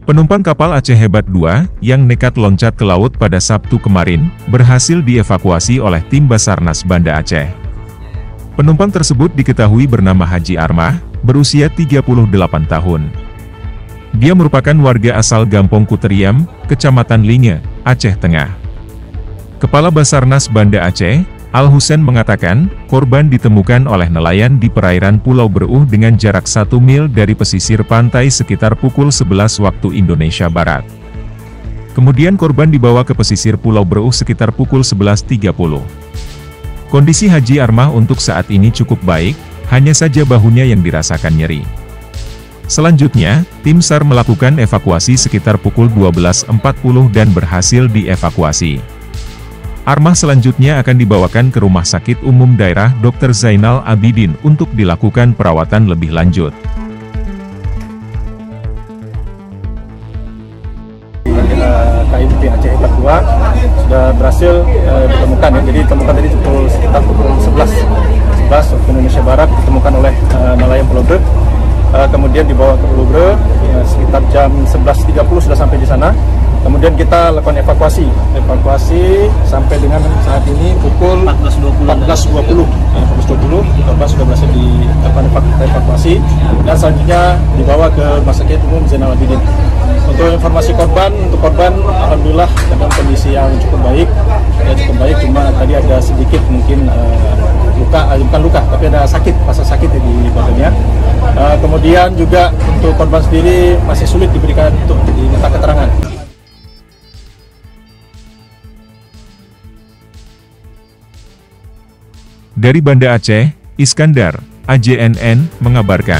Penumpang kapal Aceh Hebat 2, yang nekat loncat ke laut pada Sabtu kemarin, berhasil dievakuasi oleh tim Basarnas Banda Aceh. Penumpang tersebut diketahui bernama Haji Armah, berusia 38 tahun. Dia merupakan warga asal Gampong Kuteriam, Kecamatan Linge, Aceh Tengah. Kepala Basarnas Banda Aceh, Al-Husain mengatakan, korban ditemukan oleh nelayan di perairan Pulau Bereuh dengan jarak 1 mil dari pesisir pantai sekitar pukul 11 waktu Indonesia Barat. Kemudian korban dibawa ke pesisir Pulau Bereuh sekitar pukul 11.30. Kondisi Haji Armah untuk saat ini cukup baik, hanya saja bahunya yang dirasakan nyeri. Selanjutnya, tim SAR melakukan evakuasi sekitar pukul 12.40 dan berhasil dievakuasi. Armah selanjutnya akan dibawakan ke Rumah Sakit Umum Daerah Dr. Zainal Abidin untuk dilakukan perawatan lebih lanjut. KMP Aceh Hebat 2 sudah berhasil ditemukan ya. Jadi ditemukan tadi sekitar pukul 11 waktu Indonesia Barat, ditemukan oleh nelayan Pulau Bereuh. Kemudian dibawa ke Pulau Bereuh sekitar jam 11.30 sudah sampai di sana. Kemudian kita lakukan evakuasi sampai dengan saat ini pukul 14.20. Korban sudah berhasil dievakuasi dan selanjutnya dibawa ke Rumah Sakit Umum Zainal Abidin. Untuk informasi korban, alhamdulillah dalam kondisi yang cukup baik, cuma tadi ada sedikit mungkin bukan luka, tapi ada rasa sakit di badannya. Kemudian juga untuk korban sendiri masih sulit diberikan untuk diminta keterangan. Dari Banda Aceh, Iskandar, AJNN, mengabarkan.